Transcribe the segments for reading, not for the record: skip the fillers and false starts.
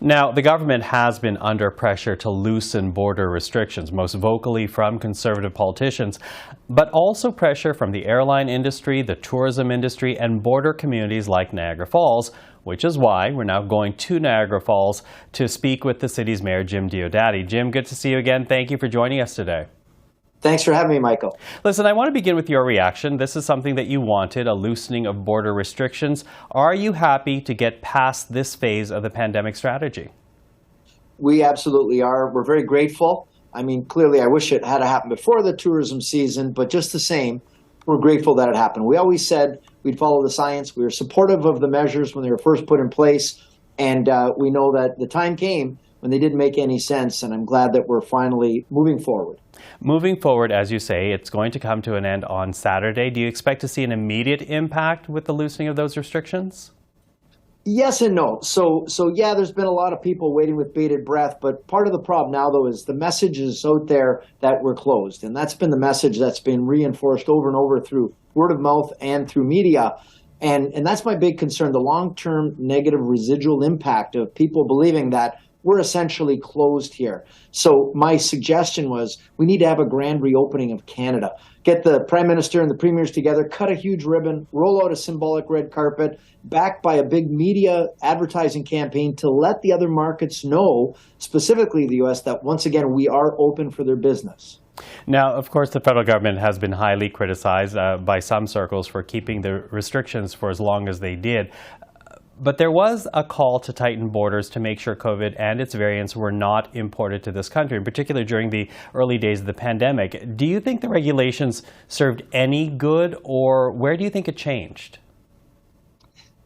Now, the government has been under pressure to loosen border restrictions, most vocally from conservative politicians, but also pressure from the airline industry, the tourism industry, and border communities like Niagara Falls, which is why we're now going to Niagara Falls to speak with the city's mayor, Jim Diodati. Jim, good to see you again. Thank you for joining us today. Thanks for having me, Michael. Listen, I want to begin with your reaction. This is something that you wanted, a loosening of border restrictions. Are you happy to get past this phase of the pandemic strategy? We absolutely are. We're very grateful. I mean, clearly, I wish it had happened before the tourism season, but just the same, we're grateful that it happened. We always said we'd follow the science. We were supportive of the measures when they were first put in place, and we know that the time came when they didn't make any sense, and I'm glad that we're finally moving forward. Moving forward, as you say, it's going to come to an end on Saturday. Do you expect to see an immediate impact with the loosening of those restrictions? Yes and no. So yeah, there's been a lot of people waiting with bated breath, but part of the problem now, though, is the message is out there that we're closed. And that's been the message that's been reinforced over and over through word of mouth and through media. And that's my big concern, the long-term negative residual impact of people believing that we're essentially closed here. So my suggestion was we need to have a grand reopening of Canada. Get the Prime Minister and the Premiers together, cut a huge ribbon, roll out a symbolic red carpet, backed by a big media advertising campaign to let the other markets know, specifically the U.S., that once again we are open for their business. Now, of course, the federal government has been highly criticized by some circles for keeping the restrictions for as long as they did. But there was a call to tighten borders to make sure COVID and its variants were not imported to this country, in particular during the early days of the pandemic. Do you think the regulations served any good, or where do you think it changed?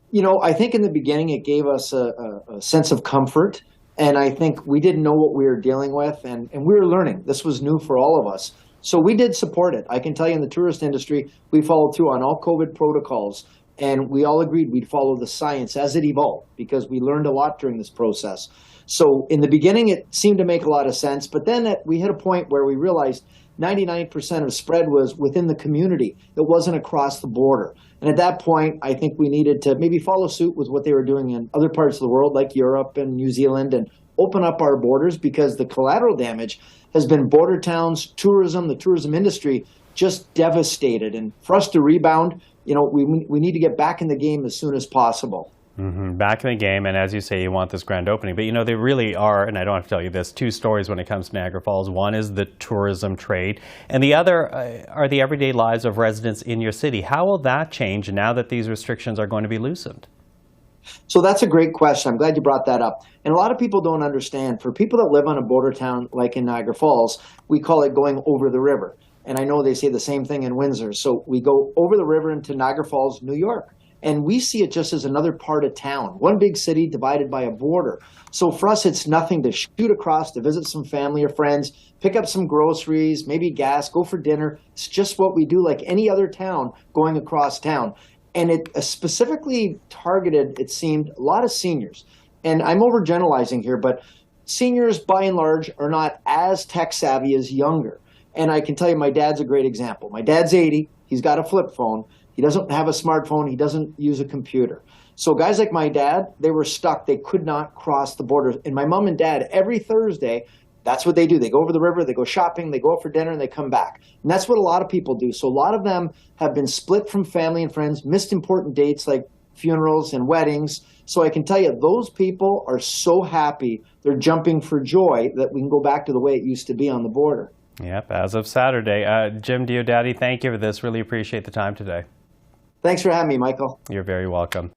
You know, I think in the beginning it gave us a sense of comfort, and I think we didn't know what we were dealing with, and we were learning. This was new for all of us. So we did support it. I can tell you in the tourist industry, we followed through on all COVID protocols. And we all agreed we'd follow the science as it evolved because we learned a lot during this process. So in the beginning, it seemed to make a lot of sense. But then we hit a point where we realized 99% of spread was within the community. It wasn't across the border. And at that point, I think we needed to maybe follow suit with what they were doing in other parts of the world, like Europe and New Zealand, and open up our borders, because the collateral damage has been border towns, tourism, the tourism industry just devastated. And for us to rebound, you know, we need to get back in the game as soon as possible. Back in the game, and as you say, you want this grand opening. But, you know, there really are, and I don't have to tell you this, two stories when it comes to Niagara Falls. One is the tourism trade, and the other are the everyday lives of residents in your city. How will that change now that these restrictions are going to be loosened? So that's a great question. I'm glad you brought that up. And a lot of people don't understand. For people that live on a border town like in Niagara Falls, we call it going over the river. And I know they say the same thing in Windsor. So we go over the river into Niagara Falls, New York. And we see it just as another part of town, one big city divided by a border. So for us, it's nothing to shoot across to visit some family or friends, pick up some groceries, maybe gas, go for dinner. It's just what we do like any other town going across town. And it specifically targeted, it seemed, a lot of seniors. And I'm overgeneralizing here, but seniors by and large are not as tech savvy as younger. And I can tell you my dad's a great example. My dad's 80. He's got a flip phone. He doesn't have a smartphone. He doesn't use a computer. So guys like my dad, they were stuck. They could not cross the border. And my mom and dad, every Thursday, that's what they do. They go over the river, they go shopping, they go out for dinner, and they come back. And that's what a lot of people do. So a lot of them have been split from family and friends, missed important dates like funerals and weddings. So I can tell you, those people are so happy. They're jumping for joy that we can go back to the way it used to be on the border. Yep, as of Saturday. Jim Diodati, thank you for this. Really appreciate the time today. Thanks for having me, Michael. You're very welcome.